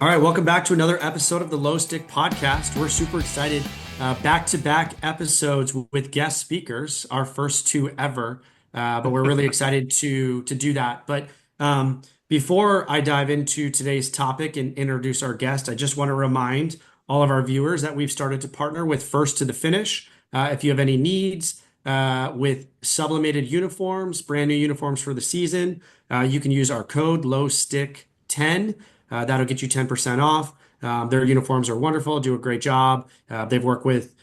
All right, welcome back to another episode of the Low Stick Podcast. We're super excited. Back-to-back episodes with guest speakers, our first two ever. But we're really excited to do that. But before I dive into today's topic and introduce our guest, I just want to remind all of our viewers that we've started to partner with First to the Finish. If you have any needs with sublimated uniforms, brand new uniforms for the season, you can use our code LOWSTICK10. That'll get you 10% off. Their uniforms are wonderful, do a great job. They've worked with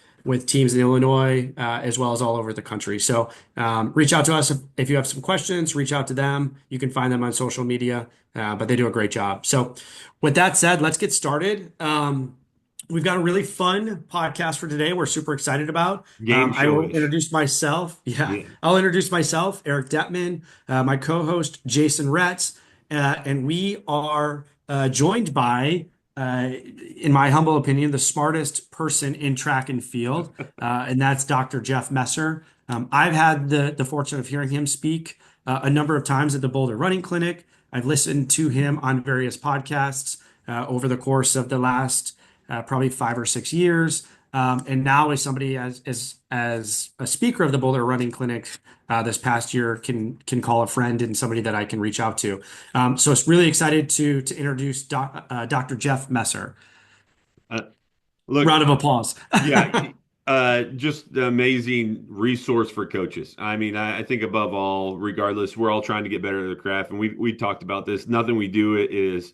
teams in Illinois as well as all over the country. So reach out to us if you have some questions. Reach out to them. You can find them on social media, but they do a great job. So with that said, let's get started. We've got a really fun podcast for today. We're super excited about. Game I will showish. introduce myself. Yeah, Yeah. I'll introduce myself, Eric Detman, my co-host Jason Retz, and we are joined by, in my humble opinion, the smartest person in track and field, and that's Dr. Jeff Messer. I've had the fortune of hearing him speak a number of times at the Boulder Running Clinic. I've listened to him on various podcasts over the course of the last probably 5 or 6 years. And now, as somebody as a speaker of the Boulder Running Clinic this past year, can call a friend and somebody that I can reach out to. So it's really excited to introduce Dr. Jeff Messer. Uh, Look, Round of applause. yeah, just an amazing resource for coaches. I mean, I think above all, regardless, we're all trying to get better at the craft, and we talked about this. Nothing we do is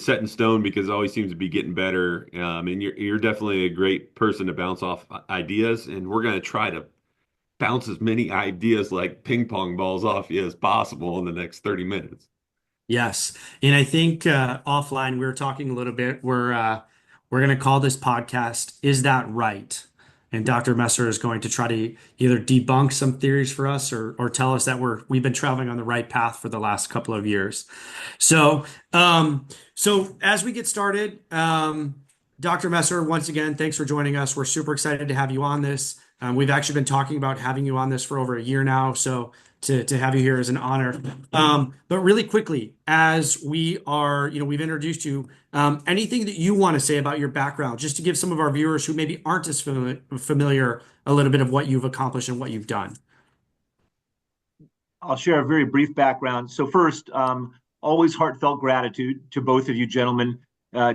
set in stone because it always seems to be getting better. And you're definitely a great person to bounce off ideas, and we're going to try to bounce as many ideas like ping pong balls off you as possible in the next 30 minutes. Yes, and I think offline we were talking a little bit. We're going to call this podcast "Is That Right?" And Dr. Messer is going to try to either debunk some theories for us or tell us that we've been traveling on the right path for the last couple of years. So so as we get started, Dr. Messer, once again, thanks for joining us. We're super excited to have you on this. We've actually been talking about having you on this for over a year now, so to have you here is an honor. But really quickly, as we are, we've introduced you. Anything that you want to say about your background, just to give some of our viewers who maybe aren't as familiar a little bit of what you've accomplished and what you've done. I'll share a very brief background. So first, always heartfelt gratitude to both of you gentlemen.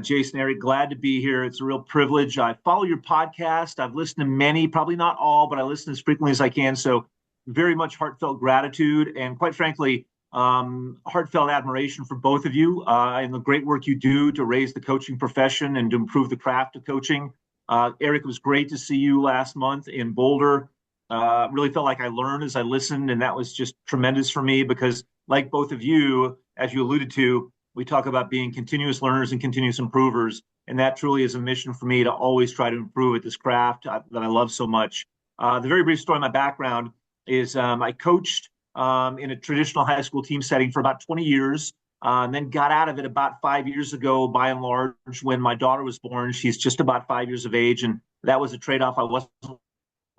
Jason, Eric, glad to be here. It's a real privilege. I follow your podcast. I've listened to many, probably not all, but I listen as frequently as I can. So very much heartfelt gratitude and quite frankly, heartfelt admiration for both of you and the great work you do to raise the coaching profession and to improve the craft of coaching. Eric, it was great to see you last month in Boulder. Really felt like I learned as I listened, and that was just tremendous for me because, like both of you, as you alluded to, we talk about being continuous learners and continuous improvers, and that truly is a mission for me to always try to improve at this craft that I love so much. The very brief story of my background is I coached in a traditional high school team setting for about 20 years, and then got out of it about 5 years ago, by and large, when my daughter was born. She's just about 5 years of age, and that was a trade-off I wasn't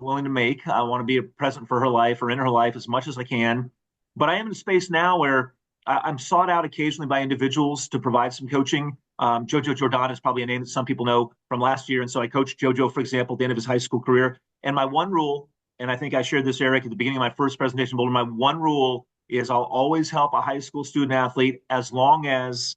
willing to make. I want to be a present for her life or in her life as much as I can. But I am in a space now where I'm sought out occasionally by individuals to provide some coaching. Jojo Jordan is probably a name that some people know from last year. And so I coached Jojo, for example, at the end of his high school career. And my one rule, and I think I shared this, Eric, at the beginning of my first presentation, Boulder, my one rule is I'll always help a high school student athlete as long as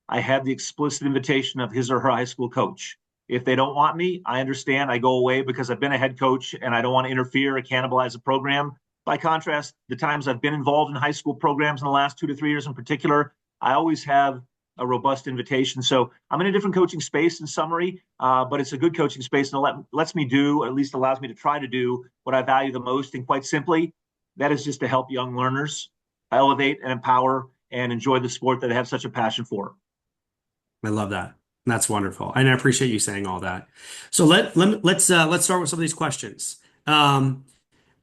I have the explicit invitation of his or her high school coach. If they don't want me, I understand. I go away because I've been a head coach and I don't want to interfere or cannibalize the program. By contrast, the times I've been involved in high school programs in the last 2 to 3 years in particular, I always have a robust invitation. So I'm in a different coaching space in summary, but it's a good coaching space and it lets me do, or at least allows me to try to do what I value the most. And quite simply, that is just to help young learners elevate and empower and enjoy the sport that I have such a passion for. I love that. That's wonderful, and I appreciate you saying all that. So let's start with some of these questions. Um,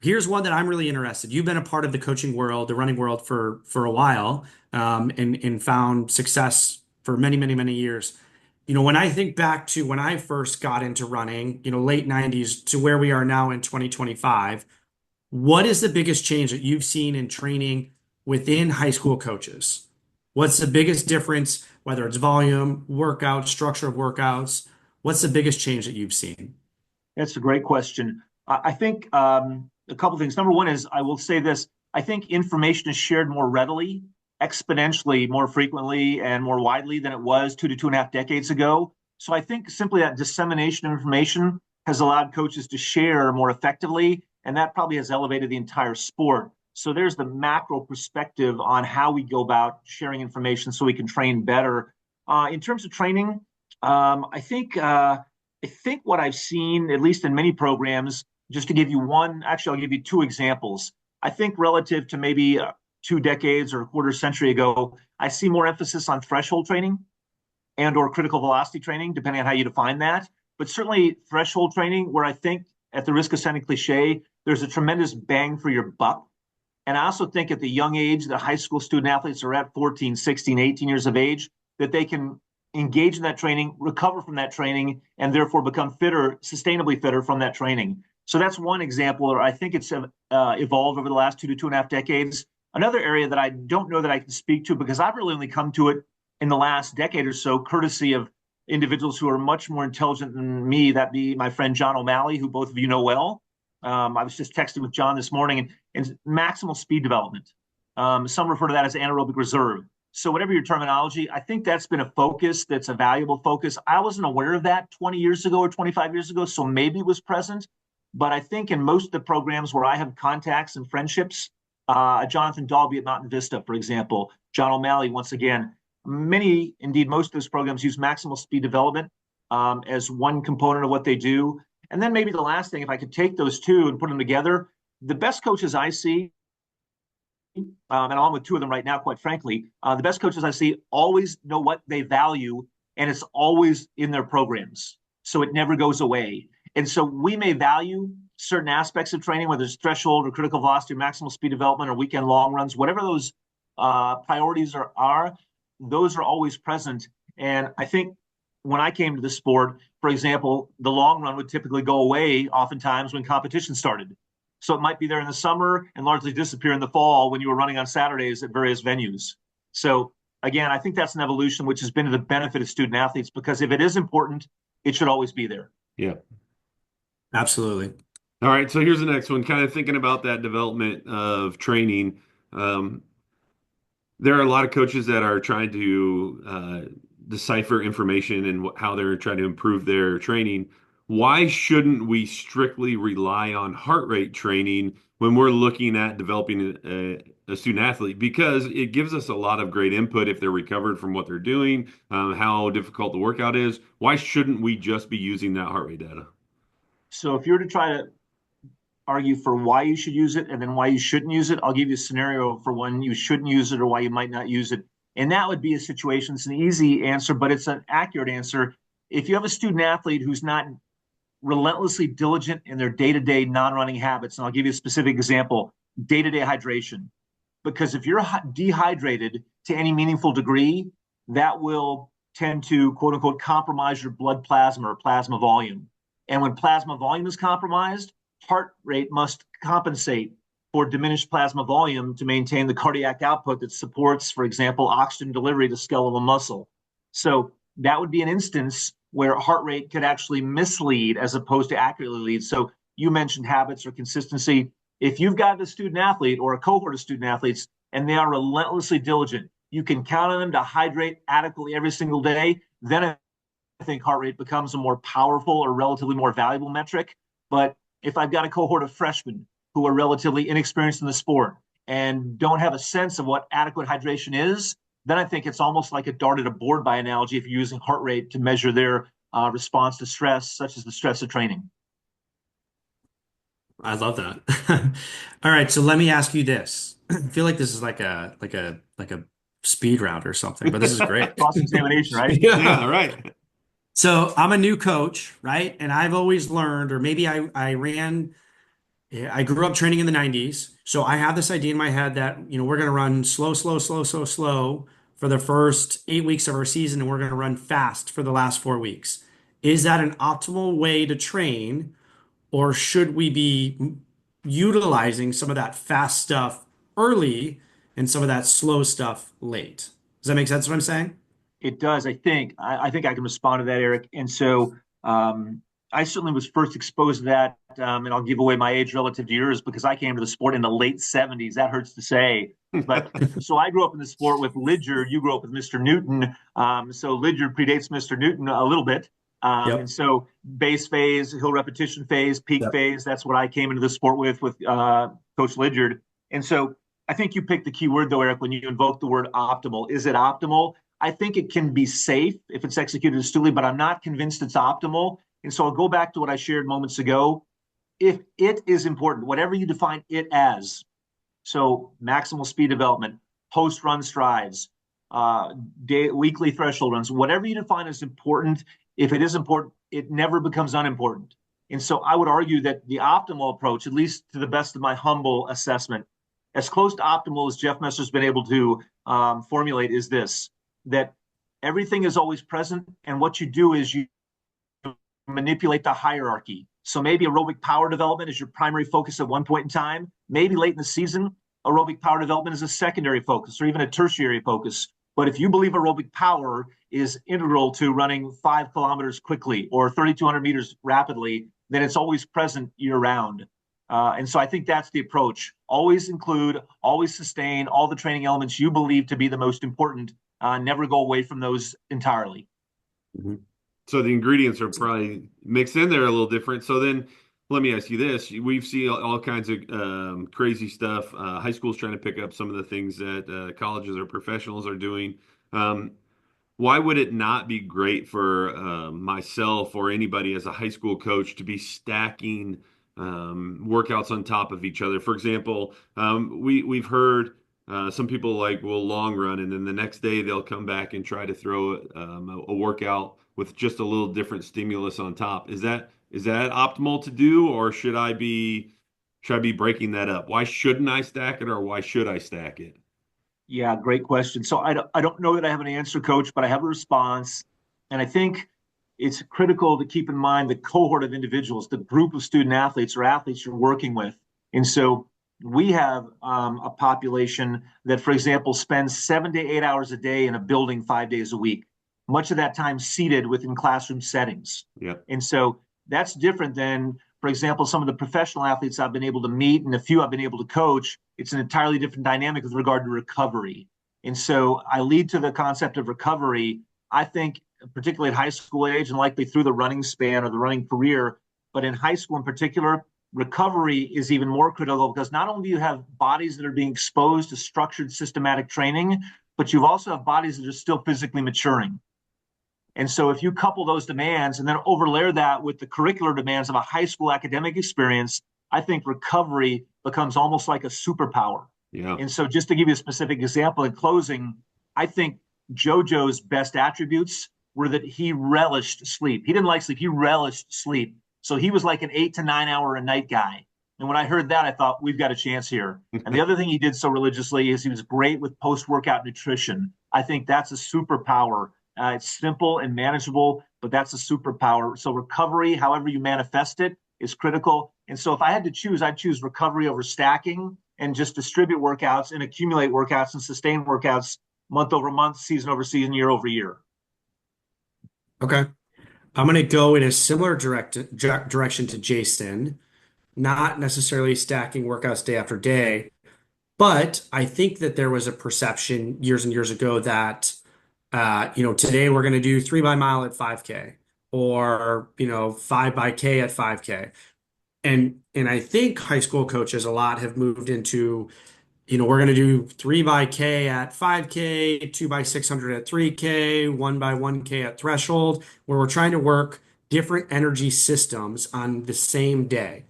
Here's one that I'm really interested. You've been a part of the coaching world, the running world for a while, and found success for many, many, many years. When I think back to when I first got into running, late 90s to where we are now in 2025, what is the biggest change that you've seen in training within high school coaches? What's the biggest difference, whether it's volume, workout, structure of workouts? What's the biggest change that you've seen? That's a great question. I think a couple things. Number one is I will say this. I think information is shared more readily, exponentially more frequently and more widely than it was 2 to 2.5 decades ago. So I think simply that dissemination of information has allowed coaches to share more effectively, and that probably has elevated the entire sport. So there's the macro perspective on how we go about sharing information so we can train better. In terms of training, I think what I've seen, at least in many programs, just to give you one, actually, I'll give you two examples. I think relative to maybe 2 decades or a quarter century ago, I see more emphasis on threshold training and or critical velocity training, depending on how you define that. But certainly threshold training, where I think, at the risk of sounding cliche, there's a tremendous bang for your buck. And I also think at the young age, the high school student athletes are at 14, 16, 18 years of age, that they can engage in that training, recover from that training, and therefore become fitter, sustainably fitter from that training. So that's one example where I think it's evolved over the last 2 to 2.5 decades. Another area that I don't know that I can speak to because I've really only come to it in the last decade or so, courtesy of individuals who are much more intelligent than me, that be my friend John O'Malley, who both of you know well. I was just texting with John this morning, and maximal speed development. Some refer to that as anaerobic reserve. So whatever your terminology, I think that's been a focus that's a valuable focus. I wasn't aware of that 20 years ago or 25 years ago, so maybe it was present. But I think in most of the programs where I have contacts and friendships, Jonathan Dalby at Mountain Vista, for example, John O'Malley, once again, many, indeed most of those programs use maximal speed development as one component of what they do. And then maybe the last thing, if I could take those two and put them together, the best coaches I see, and I'm on with two of them right now, quite frankly, the best coaches I see always know what they value, and it's always in their programs. So it never goes away. And so we may value certain aspects of training, whether it's threshold or critical velocity or maximal speed development or weekend long runs, whatever those priorities are, those are always present. And I think when I came to the sport, for example, the long run would typically go away oftentimes when competition started. So it might be there in the summer and largely disappear in the fall when you were running on Saturdays at various venues. So again, I think that's an evolution which has been to the benefit of student athletes, because if it is important, it should always be there. Yeah. Absolutely. All right, so here's the next one. Kind of thinking about that development of training. There are a lot of coaches that are trying to decipher information and how they're trying to improve their training. Why shouldn't we strictly rely on heart rate training when we're looking at developing a student athlete? Because it gives us a lot of great input if they're recovered from what they're doing, how difficult the workout is. Why shouldn't we just be using that heart rate data? So if you were to try to argue for why you should use it and then why you shouldn't use it, I'll give you a scenario for when you shouldn't use it or why you might not use it. And that would be a situation. It's an easy answer, but it's an accurate answer. If you have a student athlete who's not relentlessly diligent in their day-to-day non-running habits, and I'll give you a specific example, day-to-day hydration. Because if you're dehydrated to any meaningful degree, that will tend to, quote unquote, compromise your blood plasma or plasma volume. And when plasma volume is compromised, heart rate must compensate for diminished plasma volume to maintain the cardiac output that supports, for example, oxygen delivery to skeletal muscle. So that would be an instance where heart rate could actually mislead as opposed to accurately lead. So you mentioned habits or consistency. If you've got a student athlete or a cohort of student athletes and they are relentlessly diligent, you can count on them to hydrate adequately every single day, then I think heart rate becomes a more powerful or relatively more valuable metric. But if I've got a cohort of freshmen who are relatively inexperienced in the sport and don't have a sense of what adequate hydration is, then I think it's almost like a dart at a board by analogy if you're using heart rate to measure their response to stress, such as the stress of training. I love that. All right, so let me ask you this. I feel like this is like a speed round or something, but this is great. Cross examination, right? Yeah, right. So I'm a new coach, right? And I've always learned, or maybe I grew up training in the 90s. So I have this idea in my head that, we're going to run slow, slow, slow, slow, slow for the first 8 weeks of our season, and we're going to run fast for the last 4 weeks. Is that an optimal way to train, or should we be utilizing some of that fast stuff early and some of that slow stuff late? Does that make sense what I'm saying? It does. I think I can respond to that, Eric. And so I certainly was first exposed to that, and I'll give away my age relative to yours because I came to the sport in the late '70s. That hurts to say, but so I grew up in the sport with Lidyard. You grew up with Mr. Newton. So Lidyard predates Mr. Newton a little bit. And Yep. so base phase, hill repetition phase, peak Yep. phase. That's what I came into the sport with Coach Lidyard. And so I think you picked the key word though, Eric, when you invoke the word optimal. Is it optimal? I think it can be safe if it's executed astutely, but I'm not convinced it's optimal. And so I'll go back to what I shared moments ago. If it is important, whatever you define it as, so maximal speed development, post run strides, weekly threshold runs, whatever you define as important, if it is important, it never becomes unimportant. And so I would argue that the optimal approach, at least to the best of my humble assessment, as close to optimal as Jeff Messer's been able to formulate, is this: that everything is always present. And what you do is you manipulate the hierarchy. So maybe aerobic power development is your primary focus at one point in time. Maybe late in the season, aerobic power development is a secondary focus or even a tertiary focus. But if you believe aerobic power is integral to running 5 kilometers quickly or 3,200 meters rapidly, then it's always present year round. And so I think that's the approach. Always include, always sustain all the training elements you believe to be the most important. Never go away from those entirely. Mm-hmm. So the ingredients are probably mixed in there a little different. So then let me ask you this. We've seen all kinds of crazy stuff. High school's trying to pick up some of the things that colleges or professionals are doing. Why would it not be great for myself or anybody as a high school coach to be stacking workouts on top of each other? For example, we've heard some people will long run, and then the next day they'll come back and try to throw a workout with just a little different stimulus on top. Is that optimal to do, or should I be breaking that up? Why shouldn't I stack it, or why should I stack it? Yeah, great question. So I don't know that I have an answer, Coach, but I have a response. And I think it's critical to keep in mind the cohort of individuals, the group of student athletes or athletes you're working with. And so we have a population that, for example, spends 7 to 8 hours a day in a building 5 days a week, much of that time seated within classroom settings. Yeah. And so that's different than, for example, some of the professional athletes I've been able to meet and a few I've been able to coach. It's an entirely different dynamic with regard to recovery. And so I lead to the concept of recovery. I think, particularly at high school age and likely through the running span or the running career, but in high school in particular, recovery is even more critical because not only do you have bodies that are being exposed to structured, systematic training, but you also have bodies that are still physically maturing. And so if you couple those demands and then overlay that with the curricular demands of a high school academic experience, I think recovery becomes almost like a superpower. Yeah. And so just to give you a specific example in closing, I think JoJo's best attributes were that he relished sleep. He didn't like sleep. He relished sleep. So he was like an 8 to 9 hour a night guy. And when I heard that, I thought, we've got a chance here. And the other thing he did so religiously is he was great with post-workout nutrition. I think that's a superpower. It's simple and manageable, but that's a superpower. So recovery, however you manifest it, is critical. And so if I had to choose, I'd choose recovery over stacking and just distribute workouts and accumulate workouts and sustain workouts month over month, season over season, year over year. Okay. I'm going to go in a similar direction to Jason, not necessarily stacking workouts day after day, but I think that there was a perception years and years ago that, today we're going to do 3 by mile at 5K or, 5 by K at 5K. And I think high school coaches a lot have moved into, we're going to do 3 by K at 5K, 2 by 600 at 3K, 1 by 1K at threshold, where we're trying to work different energy systems on the same day.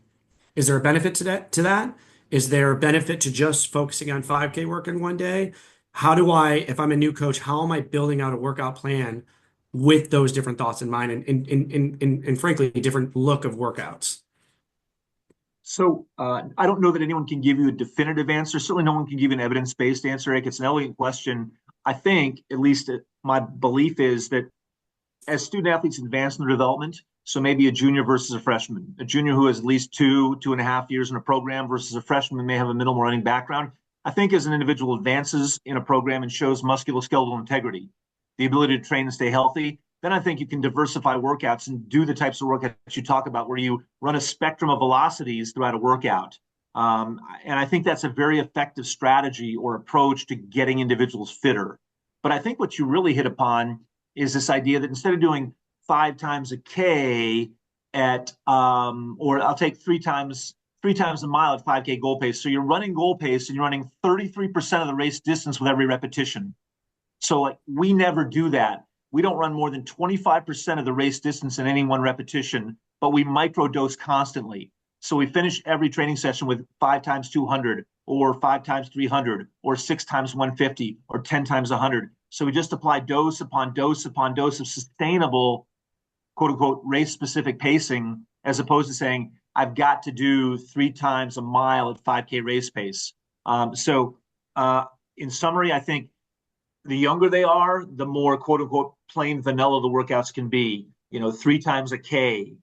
Is there a benefit to that? Is there a benefit to just focusing on 5K work in one day? If I'm a new coach, how am I building out a workout plan with those different thoughts in mind and frankly, a different look of workouts? So I don't know that anyone can give you a definitive answer. Certainly no one can give you an evidence-based answer, Eric. It's an elegant question. I think, at least my belief is that as student athletes advance in their development, so maybe a junior versus a freshman, a junior who has at least 2.5 years in a program versus a freshman who may have a minimal running background, I think as an individual advances in a program and shows musculoskeletal integrity, the ability to train and stay healthy, then I think you can diversify workouts and do the types of workouts you talk about where you run a spectrum of velocities throughout a workout. And I think that's a very effective strategy or approach to getting individuals fitter. But I think what you really hit upon is this idea that instead of doing 5 times a K or I'll take three times a mile at 5K goal pace. So you're running goal pace and you're running 33% of the race distance with every repetition. So like we never do that. We don't run more than 25% of the race distance in any one repetition, but we microdose constantly. So we finish every training session with 5 times 200 or 5 times 300 or 6 times 150 or 10 times 100. So we just apply dose upon dose upon dose of sustainable, quote unquote, race specific pacing, as opposed to saying, I've got to do 3 times a mile at 5K race pace. In summary, I think the younger they are, the more quote unquote plain vanilla the workouts can be. 3 times a K,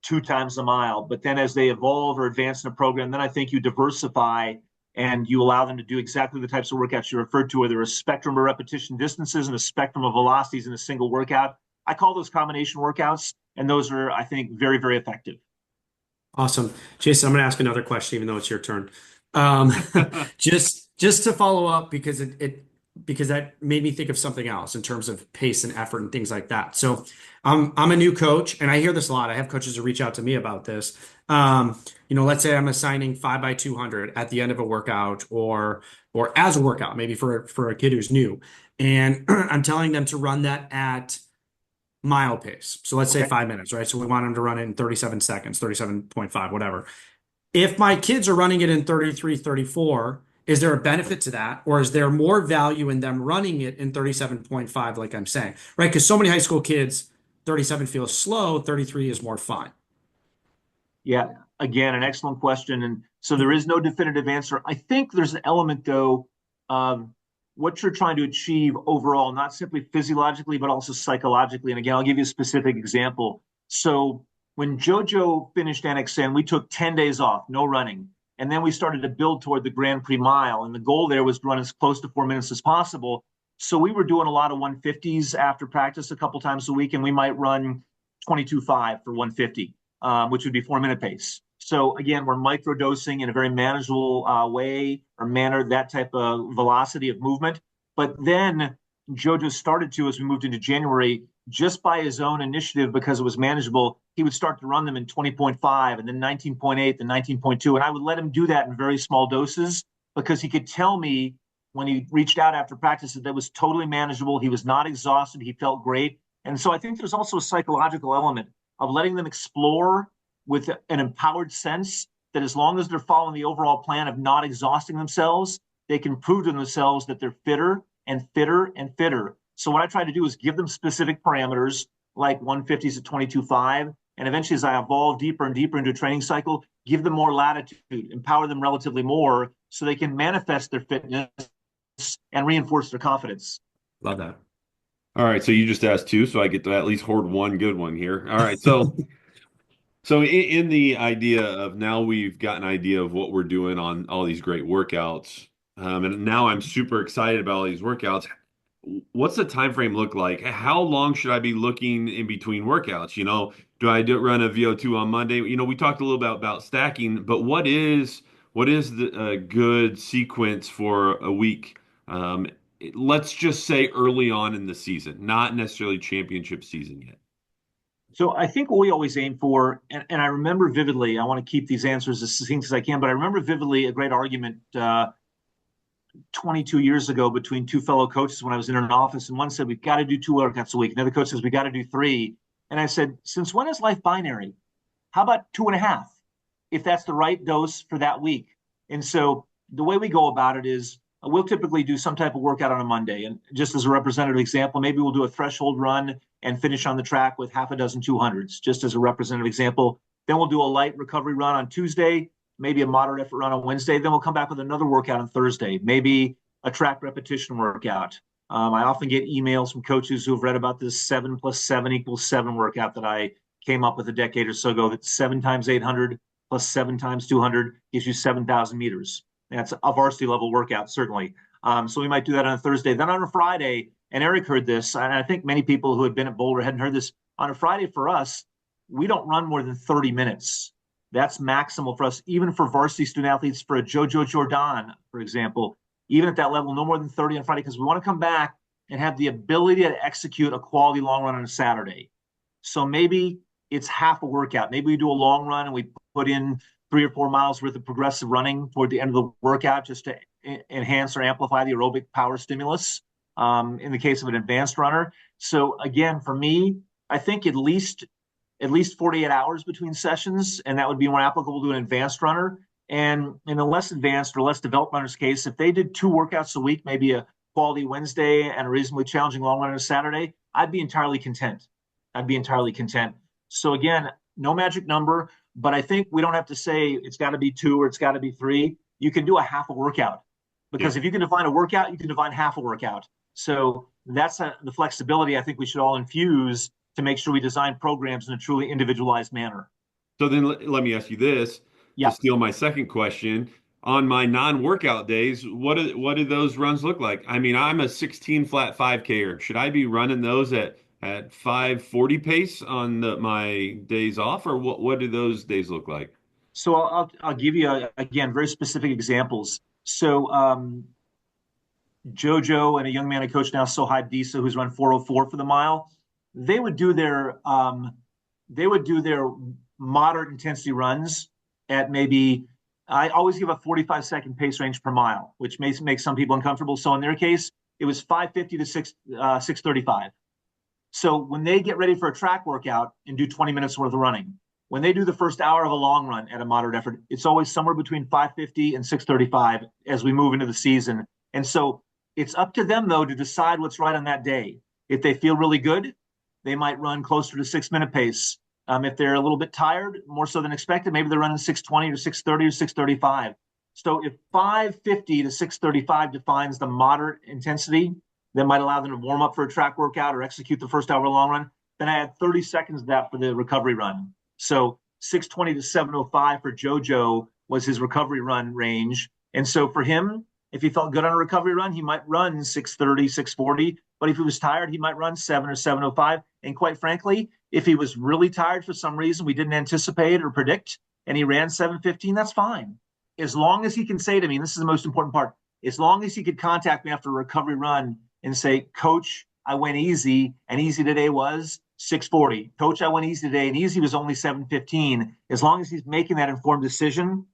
2 times a mile. But then as they evolve or advance in a program, then I think you diversify and you allow them to do exactly the types of workouts you referred to, where there are a spectrum of repetition distances and a spectrum of velocities in a single workout. I call those combination workouts, and those are, I think, very, very effective. Awesome. Jason, I'm going to ask another question, even though it's your turn. Um, just to follow up because that made me think of something else in terms of pace and effort and things like that. So I'm a new coach, and I hear this a lot. I have coaches who reach out to me about this. Let's say I'm assigning 5x200 at the end of a workout or as a workout, maybe for a kid who's new, and I'm telling them to run that at mile pace. So let's say Okay. 5 minutes, right? So we want them to run it in 37 seconds, 37.5, whatever. If my kids are running it in 33, 34, is there a benefit to that? Or is there more value in them running it in 37.5, like I'm saying, right? Because so many high school kids, 37 feels slow, 33 is more fun. Yeah, again, an excellent question. And so there is no definitive answer. I think there's an element, though, of what you're trying to achieve overall, not simply physiologically, but also psychologically. And again, I'll give you a specific example. So when JoJo finished NXN, we took 10 days off, no running. And then we started to build toward the Grand Prix mile. And the goal there was to run as close to 4 minutes as possible. So we were doing a lot of 150s after practice a couple times a week, and we might run 22.5 for 150, which would be 4 minute pace. So again, we're microdosing in a very manageable way or manner, that type of velocity of movement. But then JoJo started to, as we moved into January, just by his own initiative, because it was manageable, he would start to run them in 20.5 and then 19.8, then 19.2. And I would let him do that in very small doses because he could tell me when he reached out after practice that was totally manageable. He was not exhausted. He felt great. And so I think there's also a psychological element of letting them explore with an empowered sense that as long as they're following the overall plan of not exhausting themselves, they can prove to themselves that they're fitter and fitter and fitter. So what I try to do is give them specific parameters like 150s at 22.5. And eventually, as I evolve deeper and deeper into a training cycle, give them more latitude, empower them relatively more so they can manifest their fitness and reinforce their confidence. Love that. All right, so you just asked two, so I get to at least hoard one good one here. All right, so in the idea of now we've got an idea of what we're doing on all these great workouts, and now I'm super excited about all these workouts. What's the time frame look like? How long should I be looking in between workouts? Do I run a VO2 on Monday? We talked a little about stacking, but what is the good sequence for a week? Let's just say early on in the season, not necessarily championship season yet. So I think what we always aim for, and I remember vividly, I want to keep these answers as succinct as I can, but I remember vividly a great argument 22 years ago between two fellow coaches when I was in an office, and one said, we've got to do 2 workouts a week. Another coach says, we got to do 3. And I said, since when is life binary? How about 2.5, if that's the right dose for that week? And so the way we go about it is we'll typically do some type of workout on a Monday. And just as a representative example, maybe we'll do a threshold run and finish on the track with half a dozen 200s, just as a representative example. Then we'll do a light recovery run on Tuesday, maybe a moderate effort run on Wednesday. Then we'll come back with another workout on Thursday, maybe a track repetition workout. I often get emails from coaches who have read about this 7 + 7 = 7 workout that I came up with a decade or so ago. That's 7 times 800 plus 7 times 200 gives you 7,000 meters. That's a varsity level workout, certainly. So we might do that on a Thursday. Then on a Friday, and Eric heard this, and I think many people who had been at Boulder hadn't heard this. On a Friday for us, we don't run more than 30 minutes. That's maximal for us, even for varsity student athletes, for a JoJo Jordan, for example, even at that level, no more than 30 on Friday, because we want to come back and have the ability to execute a quality long run on a Saturday. So maybe it's half a workout. Maybe we do a long run and we put in 3 or 4 miles worth of progressive running toward the end of the workout just to enhance or amplify the aerobic power stimulus in the case of an advanced runner. So again, for me, I think at least 48 hours between sessions, and that would be more applicable to an advanced runner. And in a less advanced or less developed runner's case, if they did 2 workouts a week, maybe a quality Wednesday and a reasonably challenging long run on a Saturday, I'd be entirely content. So again, no magic number, but I think we don't have to say it's got to be 2 or it's got to be 3. You can do a half a workout, because if you can define a workout, you can define half a workout. So that's the flexibility I think we should all infuse to make sure we design programs in a truly individualized manner. So then let me ask you this to steal my second question. On my non-workout days, what do those runs look like? I mean, I'm a 16 flat 5K-er. Should I be running those at 5:40 pace on my days off, or what do those days look like? So I'll give you again very specific examples. So JoJo and a young man I coach now, Sohaib Disa, who's run 4:04 for the mile, they would do their moderate intensity runs at maybe, I always give a 45-second pace range per mile, which may make some people uncomfortable. So in their case, it was 5:50 to 6:35. So when they get ready for a track workout and do 20 minutes worth of running, when they do the first hour of a long run at a moderate effort, it's always somewhere between 5:50 and 6:35 as we move into the season. And so it's up to them, though, to decide what's right on that day. If they feel really good, they might run closer to 6-minute pace. If they're a little bit tired, more so than expected, maybe they're running 6:20 or 6:30 or 6:35. So if 5:50 to 6:35 defines the moderate intensity that might allow them to warm up for a track workout or execute the first hour long run, then I add 30 seconds of that for the recovery run. So 6:20 to 7:05 for JoJo was his recovery run range. And so for him, if he felt good on a recovery run, he might run 6:30, 6:40. But if he was tired, he might run 7 or 7:05. And quite frankly, if he was really tired for some reason we didn't anticipate or predict, and he ran 7:15, that's fine. As long as he can say to me, and this is the most important part, as long as he could contact me after a recovery run and say, Coach, I went easy, and easy today was 6:40. Coach, I went easy today, and easy was only 7:15. As long as he's making that informed decision,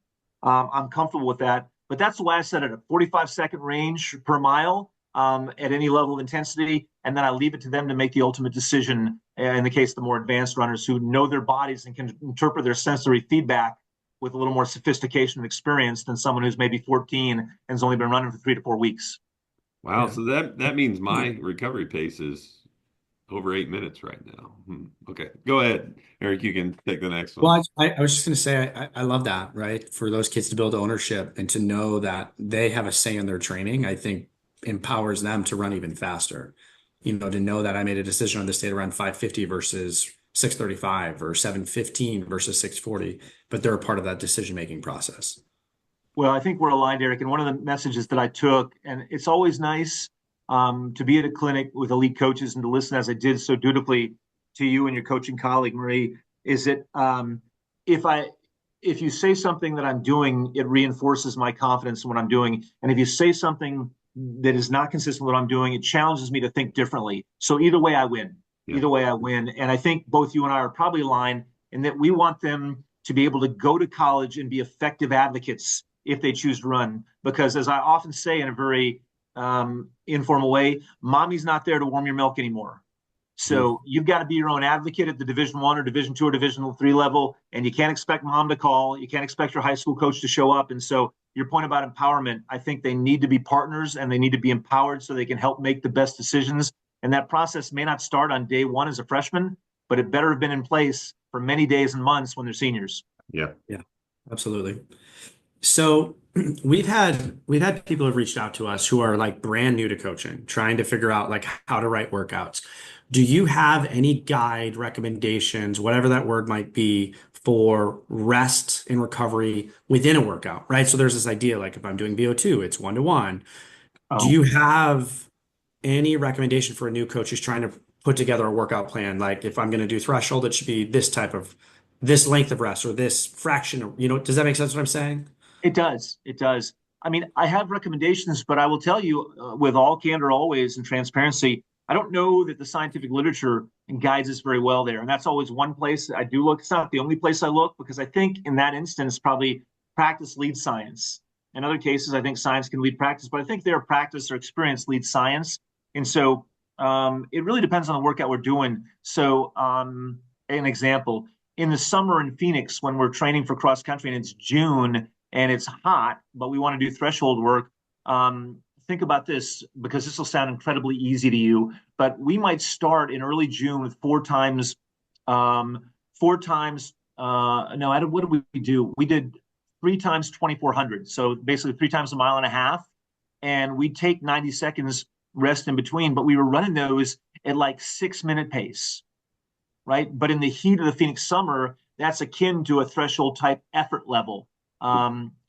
I'm comfortable with that. But that's why I set it at a 45-second range per mile at any level of intensity, and then I leave it to them to make the ultimate decision in the case of the more advanced runners who know their bodies and can interpret their sensory feedback with a little more sophistication and experience than someone who's maybe 14 and has only been running for 3 to 4 weeks. Wow, so that means my recovery pace is over 8 minutes right now. Okay, go ahead, Eric. You can take the next one. Well, I was just going to say, I love that, right? For those kids to build ownership and to know that they have a say in their training, I think empowers them to run even faster. To know that I made a decision on this day to run 5:50 versus 6:35 or 7:15 versus 6:40, but they're a part of that decision-making process. Well, I think we're aligned, Eric. And one of the messages that I took, and it's always nice to be at a clinic with elite coaches and to listen, as I did so dutifully to you and your coaching colleague, Marie, is that if you say something that I'm doing, it reinforces my confidence in what I'm doing. And if you say something that is not consistent with what I'm doing, it challenges me to think differently. So either way, I win. Yeah. Either way, I win. And I think both you and I are probably aligned in that we want them to be able to go to college and be effective advocates if they choose to run. Because as I often say in a very informal way, mommy's not there to warm your milk anymore. So you've got to be your own advocate at the Division I or Division II or Division III level, and you can't expect mom to call. You can't expect your high school coach to show up. And so your point about empowerment, I think they need to be partners and they need to be empowered so they can help make the best decisions. And that process may not start on day one as a freshman, but it better have been in place for many days and months when they're seniors. Yeah, absolutely. So we've had people who've reached out to us who are like brand new to coaching, trying to figure out like how to write workouts. Do you have any guide recommendations, whatever that word might be, for rest and recovery within a workout, right? So there's this idea like if I'm doing VO2, it's 1-to-1. Do Oh, you have any recommendation for a new coach who's trying to put together a workout plan? Like if I'm going to do threshold, it should be this length of rest or this fraction of, does that make sense what I'm saying? it does. It does. I mean, I have recommendations, but I will tell you with all candor always and transparency, I don't know that the scientific literature guides us very well there. And that's always one place I do look. It's not the only place I look because I think in that instance, probably practice leads science. In other cases, I think science can lead practice, but I think their practice or experience leads science. And so it really depends on the workout we're doing. So, an example in the summer in Phoenix, when we're training for cross country and it's June and it's hot, but we want to do threshold work. Think about this because this will sound incredibly easy to you, but we might start in early June with four times, no, what did we do? We did 3 times 2,400. So basically 3 times a mile and a half. And we take 90 seconds rest in between, but we were running those at like 6-minute pace, right? But in the heat of the Phoenix summer, that's akin to a threshold type effort level.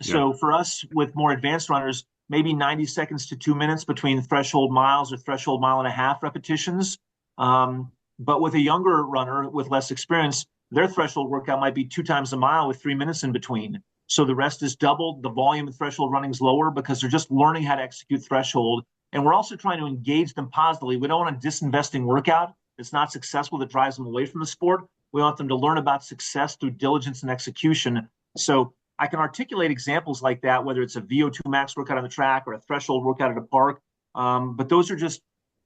So for us with more advanced runners, maybe 90 seconds to 2 minutes between threshold miles or threshold mile and a half repetitions. But with a younger runner with less experience, their threshold workout might be 2 times a mile with 3 minutes in between. So the rest is doubled. The volume of threshold running is lower because they're just learning how to execute threshold. And we're also trying to engage them positively. We don't want a disinvesting workout that's not successful that drives them away from the sport. We want them to learn about success through diligence and execution. So I can articulate examples like that, whether it's a VO2 max workout on the track or a threshold workout at a park. But those are just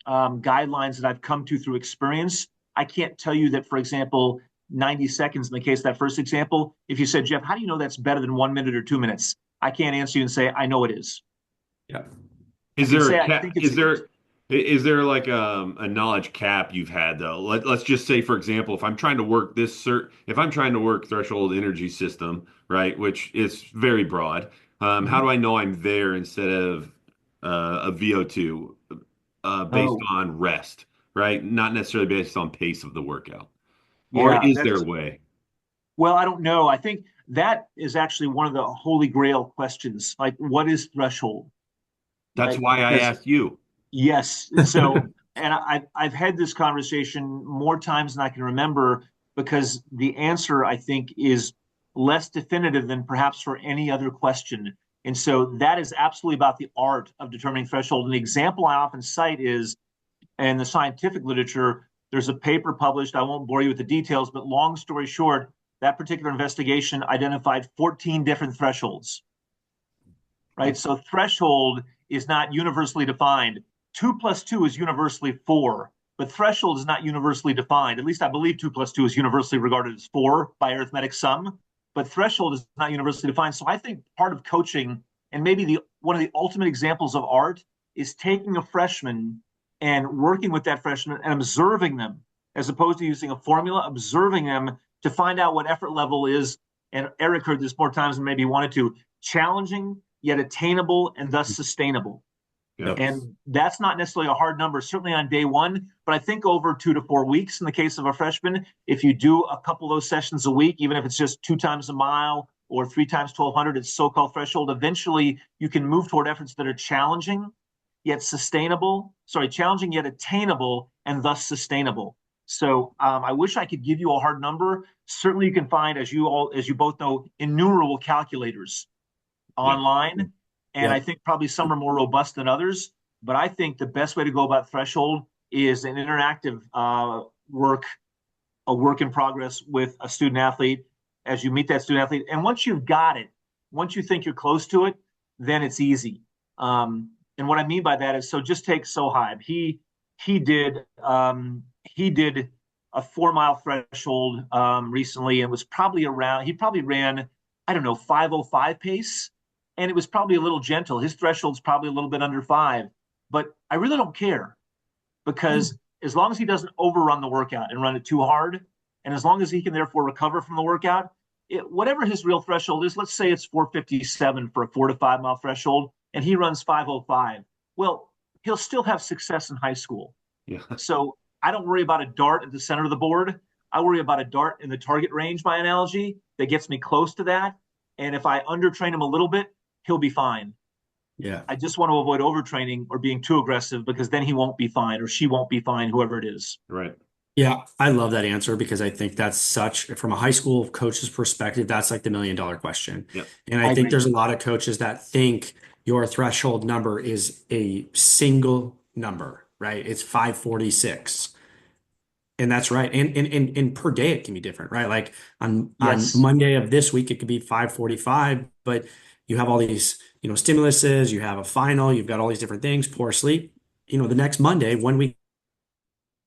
guidelines that I've come to through experience. I can't tell you that, for example, 90 seconds in the case of that first example, if you said, Jeff, how do you know that's better than 1 minute or 2 minutes? I can't answer you and say, I know it is. Yeah. I Is can there say, a I cap? think it's Is there like a knowledge cap you've had though? Let's just say, for example, if I'm trying to work if I'm trying to work threshold energy system, right, which is very broad, how Mhm. do I know I'm there instead of a VO2 based Oh, on rest, right? Not necessarily based on pace of the workout. Or yeah. is there a That's way? Well, I don't know. I think that is actually one of the holy grail questions. Like, what is threshold? That's Right? why I Because asked you. yes. And so, and I've had this conversation more times than I can remember because the answer I think is less definitive than perhaps for any other question. And so that is absolutely about the art of determining threshold. And the example I often cite is in the scientific literature, there's a paper published. I won't bore you with the details, but long story short, that particular investigation identified 14 different thresholds, right? So threshold is not universally defined. 2 plus 2 is universally 4, but threshold is not universally defined. At least I believe 2 plus 2 is universally regarded as 4 by arithmetic sum, but threshold is not universally defined. So I think part of coaching and maybe one of the ultimate examples of art is taking a freshman and working with that freshman and observing them as opposed to using a formula, observing them to find out what effort level is. And Eric heard this more times than maybe he wanted to, challenging yet attainable and thus sustainable. Yeah. And that's not necessarily a hard number, certainly on day one, but I think over 2 to 4 weeks in the case of a freshman, if you do a couple of those sessions a week, even if it's just 2 times a mile or 3 times 1,200, it's so-called threshold, eventually you can move toward efforts that are challenging yet challenging yet attainable and thus sustainable. So I wish I could give you a hard number. Certainly you can find, as you both know, innumerable calculators Yeah. online. And Yeah. I think probably some are more robust than others. But I think the best way to go about threshold is an interactive a work in progress with a student athlete as you meet that student athlete. And once you've got it, once you think you're close to it, then it's easy. And what I mean by that is, so just take Sohaib. He did a 4 mile threshold recently, and was probably around. He probably ran, I don't know, 5:05 pace, and it was probably a little gentle. His threshold's probably a little bit under 5, but I really don't care because as long as he doesn't overrun the workout and run it too hard, and as long as he can therefore recover from the workout, whatever his real threshold is, let's say it's 457 for a 4 to 5 mile threshold, and he runs 5:05. Well, he'll still have success in high school. Yeah. So I don't worry about a dart at the center of the board. I worry about a dart in the target range, by analogy, that gets me close to that. And if I undertrain him a little bit, he'll be fine. Yeah. I just want to avoid overtraining or being too aggressive because then he won't be fine or she won't be fine, whoever it is. Right. Yeah, I love that answer because I think that's such, from a high school coach's perspective, that's like the $1 million question. Yep. And I I think agree. there's a lot of coaches that think your threshold number is a single number, right? It's 546. And that's right. And per day it can be different, right? Like on Yes. Monday of this week, it could be 545, but you have all these, stimuluses, you have a final, you've got all these different things, poor sleep. The next Monday, 1 week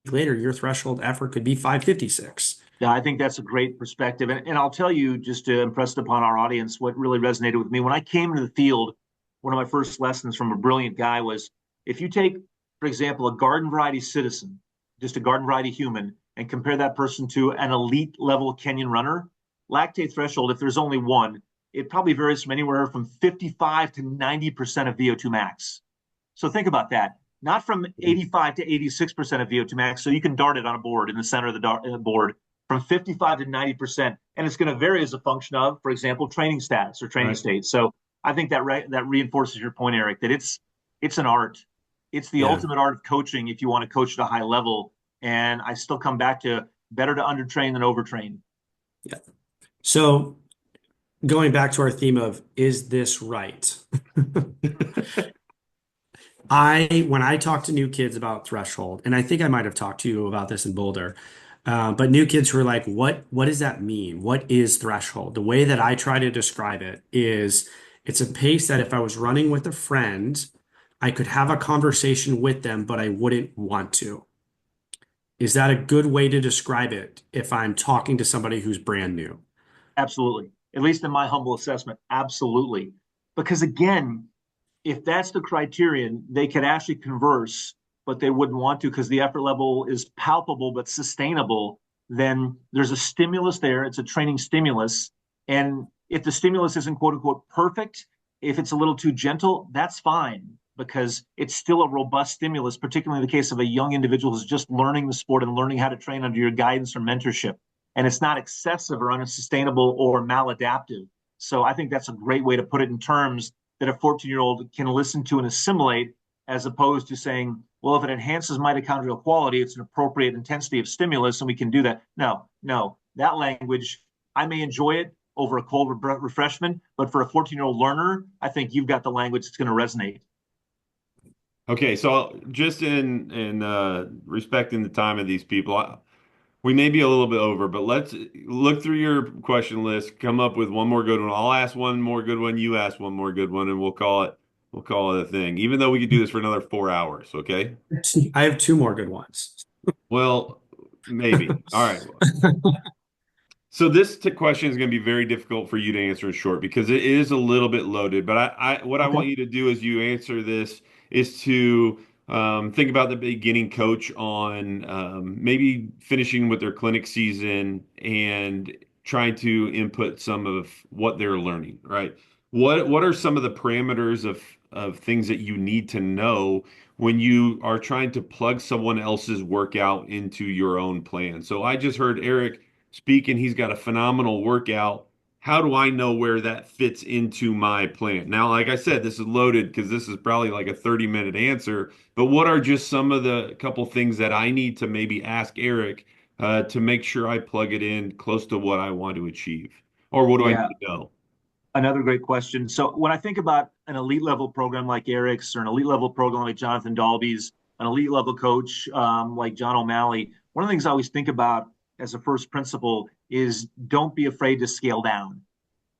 later, your threshold effort could be 556. Yeah, I think that's a great perspective. And I'll tell you, just to impress upon our audience, what really resonated with me when I came into the field, one of my first lessons from a brilliant guy was if you take, for example, a garden variety citizen, just a garden variety human, and compare that person to an elite level Kenyan runner, lactate threshold, if there's only one, it probably varies from anywhere from 55 to 90% of VO2 max. So think about that. Not from 85 to 86% of VO2 max. So you can dart it on a board in the center of the board from 55 to 90%. And it's going to vary as a function of, for example, training status or training Right. state. So I think that that reinforces your point, Eric, that it's an art. It's the Yeah. ultimate art of coaching if you want to coach at a high level. And I still come back to better to undertrain than overtrain. Yeah. So going back to our theme of, is this right? When I talk to new kids about threshold, and I think I might have talked to you about this in Boulder, but new kids who are like, what does that mean? What is threshold? The way that I try to describe it is it's a pace that if I was running with a friend, I could have a conversation with them, but I wouldn't want to. Is that a good way to describe it if I'm talking to somebody who's brand new? Absolutely. At least in my humble assessment, absolutely. Because again, if that's the criterion, they could actually converse, but they wouldn't want to because the effort level is palpable but sustainable. Then there's a stimulus there. It's a training stimulus. And if the stimulus isn't quote unquote perfect, if it's a little too gentle, that's fine because it's still a robust stimulus, particularly in the case of a young individual who's just learning the sport and learning how to train under your guidance or mentorship. And it's not excessive or unsustainable or maladaptive. So I think that's a great way to put it in terms that a 14-year-old can listen to and assimilate, as opposed to saying, well, if it enhances mitochondrial quality, it's an appropriate intensity of stimulus and we can do that. No, no, that language, I may enjoy it over a cold refreshment, but for a 14-year-old learner, I think you've got the language that's going to resonate. Okay, so just in respecting the time of these people, we may be a little bit over, but let's look through your question list, come up with one more good one. I'll ask one more good one, you ask one more good one, and we'll call it a thing. Even though we could do this for another 4 hours, okay? I have two more good ones. Well, maybe. All right. So this question is going to be very difficult for you to answer in short because it is a little bit loaded. But what I want Okay. you to do as you answer this is to think about the beginning coach on maybe finishing with their clinic season and trying to input some of what they're learning, right? What are some of the parameters of things that you need to know when you are trying to plug someone else's workout into your own plan? So I just heard Eric speaking, he's got a phenomenal workout. How do I know where that fits into my plan? Now, like I said, this is loaded because this is probably like a 30-minute answer, but what are just some of the couple things that I need to maybe ask Eric to make sure I plug it in close to what I want to achieve? Or what do I Yeah. need to know? Another great question. So when I think about an elite level program like Eric's or an elite level program like Jonathan Dalby's, an elite level coach like John O'Malley, one of the things I always think about as a first principle is don't be afraid to scale down.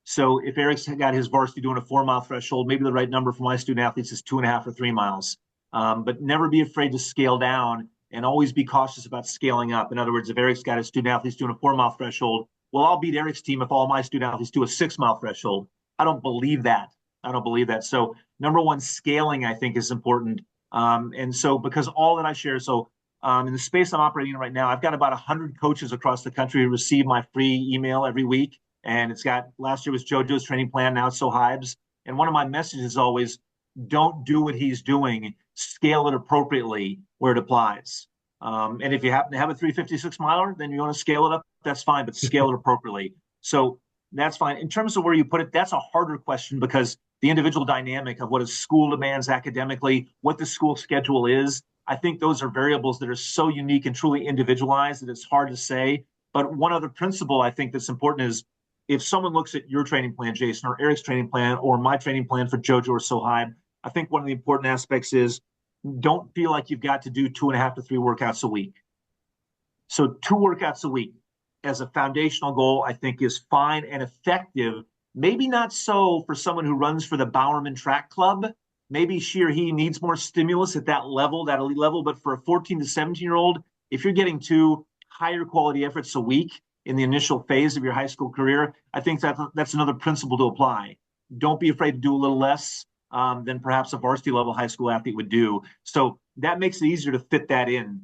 So if Eric's got his varsity doing a 4 mile threshold, maybe the right number for my student athletes is 2.5 or 3 miles. But never be afraid to scale down and always be cautious about scaling up. In other words, if Eric's got his student athletes doing a 4 mile threshold, well, I'll beat Eric's team if all my student athletes do a 6 mile threshold. I don't believe that. I don't believe that. So number one, scaling, I think, is important. And so because all that I share, so in the space I'm operating in right now, I've got about 100 coaches across the country who receive my free email every week. And it's got, last year was JoJo's training plan, now it's Sohaib's. And one of my messages is always, don't do what he's doing, scale it appropriately where it applies. And if you happen to have a 356 miler, then you want to scale it up. That's fine, but scale it appropriately. So that's fine. In terms of where you put it, that's a harder question because the individual dynamic of what a school demands academically, what the school schedule is, I think those are variables that are so unique and truly individualized that it's hard to say. But one other principle I think that's important is if someone looks at your training plan, Jason, or Eric's training plan, or my training plan for JoJo or Sohaib, I think one of the important aspects is don't feel like you've got to do 2.5 to 3 workouts a week. So 2 workouts a week as a foundational goal, I think is fine and effective. Maybe not so for someone who runs for the Bowerman Track Club. Maybe she or he needs more stimulus at that level, that elite level. But for a 14 to 17-year-old, if you're getting 2 higher quality efforts a week in the initial phase of your high school career, I think that's another principle to apply. Don't be afraid to do a little less than perhaps a varsity level high school athlete would do. So that makes it easier to fit that in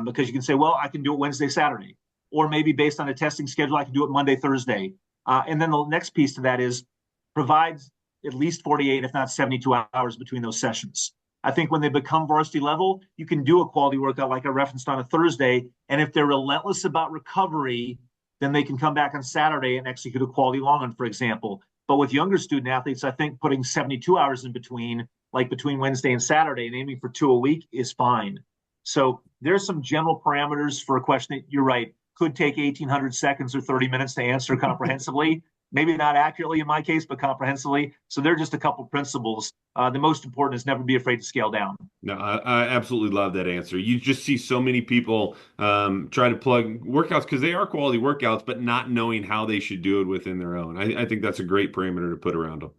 because you can say, well, I can do it Wednesday, Saturday, or maybe based on a testing schedule, I can do it Monday, Thursday. And then the next piece to that is provides at least 48, if not 72 hours between those sessions. I think when they become varsity level, you can do a quality workout like I referenced on a Thursday. And if they're relentless about recovery, then they can come back on Saturday and execute a quality long run, for example. But with younger student athletes, I think putting 72 hours in between, like between Wednesday and Saturday, and aiming for 2 a week is fine. So there's some general parameters for a question that you're right, could take 1,800 seconds or 30 minutes to answer comprehensively. Maybe not accurately in my case, but comprehensively. So they're just a couple principles. The most important is never be afraid to scale down. No, I absolutely love that answer. You just see so many people try to plug workouts because they are quality workouts, but not knowing how they should do it within their own. I think that's a great parameter to put around them.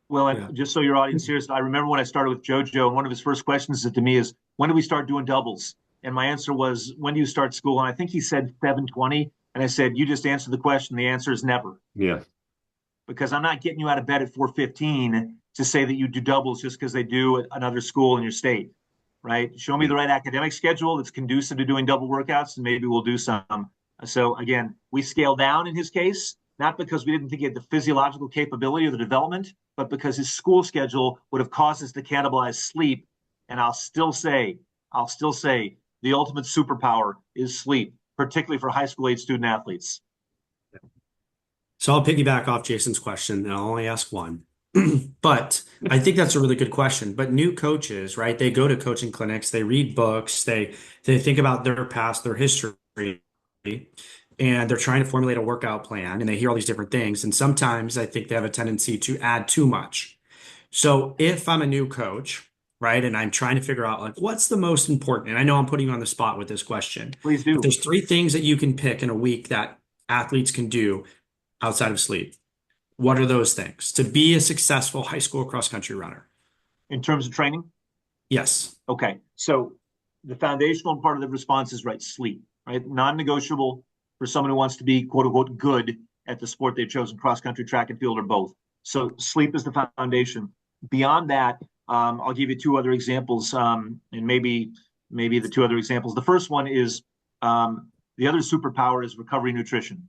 Well, and just so your audience hears, I remember when I started with JoJo, and one of his first questions to me is, when do we start doing doubles? And my answer was, when do you start school? And I think he said 7:20. And I said, you just answered the question. The answer is never. Yeah. Because I'm not getting you out of bed at 4:15 to say that you do doubles just because they do at another school in your state, right? Show me the right academic schedule that's conducive to doing double workouts, and maybe we'll do some. So again, we scale down in his case, not because we didn't think he had the physiological capability or the development, but because his school schedule would have caused us to cannibalize sleep. And I'll still say, the ultimate superpower is sleep, particularly for high school age student athletes. So I'll piggyback off Jason's question, and I'll only ask one. But I think that's a really good question. But new coaches, right? They go to coaching clinics, they read books, they think about their past, their history, and they're trying to formulate a workout plan, and they hear all these different things. And sometimes I think they have a tendency to add too much. So if I'm a new coach, right, and I'm trying to figure out like what's the most important, and I know I'm putting you on the spot with this question. Please do. But there's 3 things that you can pick in a week that athletes can do outside of sleep. What are those things to be a successful high school cross country runner? In terms of training? Yes. Okay. So the foundational part of the response is right, sleep, right? Non-negotiable for someone who wants to be quote unquote good at the sport they've chosen, cross country, track and field, or both. So sleep is the foundation. Beyond that, I'll give you 2 other examples, and maybe the 2 other examples. The first one is the other superpower is recovery nutrition.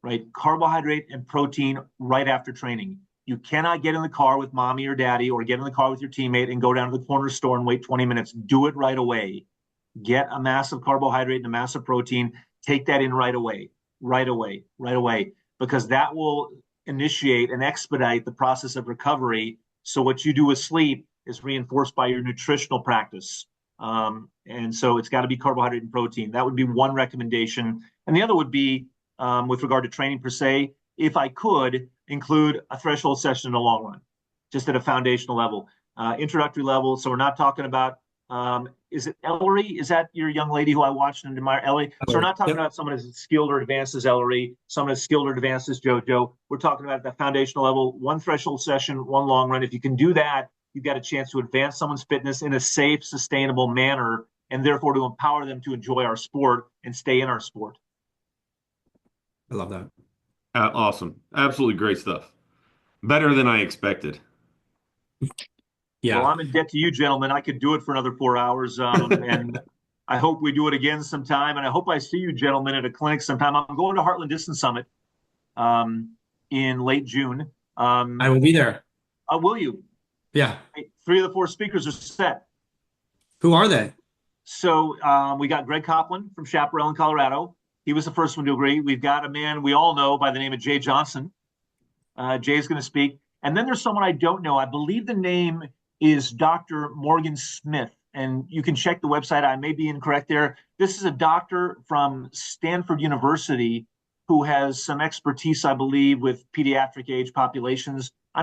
Right? Carbohydrate and protein right after training. You cannot get in the car with mommy or daddy or get in the car with your teammate and go down to the corner store and wait 20 minutes. Do it right away. Get a massive carbohydrate and a massive protein. Take that in right away, because that will initiate and expedite the process of recovery. So what you do with sleep is reinforced by your nutritional practice. And so it's got to be carbohydrate and protein. That would be one recommendation. And the other would be, with regard to training per se, if I could include a threshold session in the long run, just at a foundational level, introductory level. So we're not talking about, is it Ellery? Is that your young lady who I watched and admire, Ellery? So we're not talking about someone as skilled or advanced as Ellery, someone as skilled or advanced as JoJo. We're talking about the foundational level, 1 threshold session, 1 long run. If you can do that, you've got a chance to advance someone's fitness in a safe, sustainable manner, and therefore to empower them to enjoy our sport and stay in our sport. I love that. Awesome. Absolutely great stuff. Better than I expected. Yeah. Well, I'm in debt to you, gentlemen. I could do it for another 4 hours. And I hope we do it again sometime. And I hope I see you, gentlemen, at a clinic sometime. I'm going to Heartland Distance Summit in late June. I will be there. Will you? Yeah. 3 of the 4 speakers are set. Who are they? So we got Greg Copland from Chaparral in Colorado. He was the first one to agree. We've got a man we all know by the name of Jay Johnson. Jay's going to speak. And then there's someone I don't know. I believe the name is Dr. Morgan Smith. And you can check the website. I may be incorrect there. This is a doctor from Stanford University who has some expertise, I believe, with pediatric age populations. I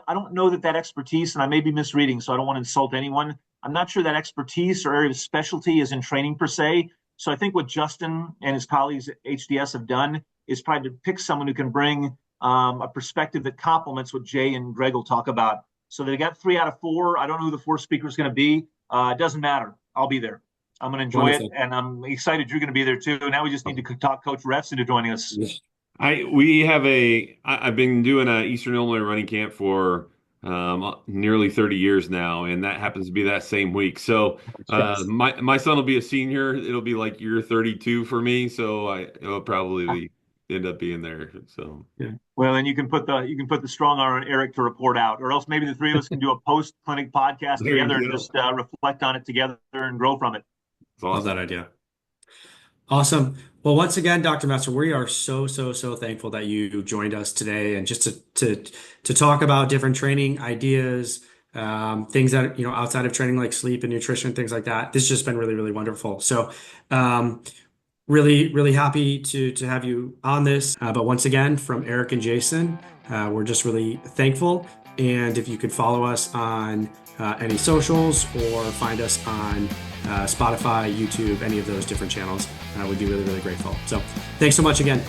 don't know that expertise, and I may be misreading, so I don't want to insult anyone. I'm not sure that expertise or area of specialty is in training per se. So I think what Justin and his colleagues at HDS have done is try to pick someone who can bring a perspective that complements what Jay and Greg will talk about. So they got 3 out of 4. I don't know who the 4th speaker is going to be. It doesn't matter. I'll be there. I'm going to enjoy it, and I'm excited you're going to be there too. Now we just need to talk Coach Refs into joining us. I've been doing a Eastern Illinois running camp for nearly 30 years now, and that happens to be that same week. So my son will be a senior. It'll be like year 32 for me, so it'll probably end up being there. So yeah. Well, and you can put the strong arm on Eric to report out, or else maybe the 3 of us can do a post clinic podcast together and just reflect on it together and grow from it. Awesome. Love that idea. Awesome. Well, once again, Dr. Messer, we are so thankful that you joined us today, and just to talk about different training ideas, things that, outside of training, like sleep and nutrition, things like that. This has just been really wonderful. So, really happy to have you on this. But once again, from Eric and Jason, we're just really thankful. And if you could follow us on any socials or find us on Spotify, YouTube, any of those different channels, we'd be really grateful. So thanks so much again.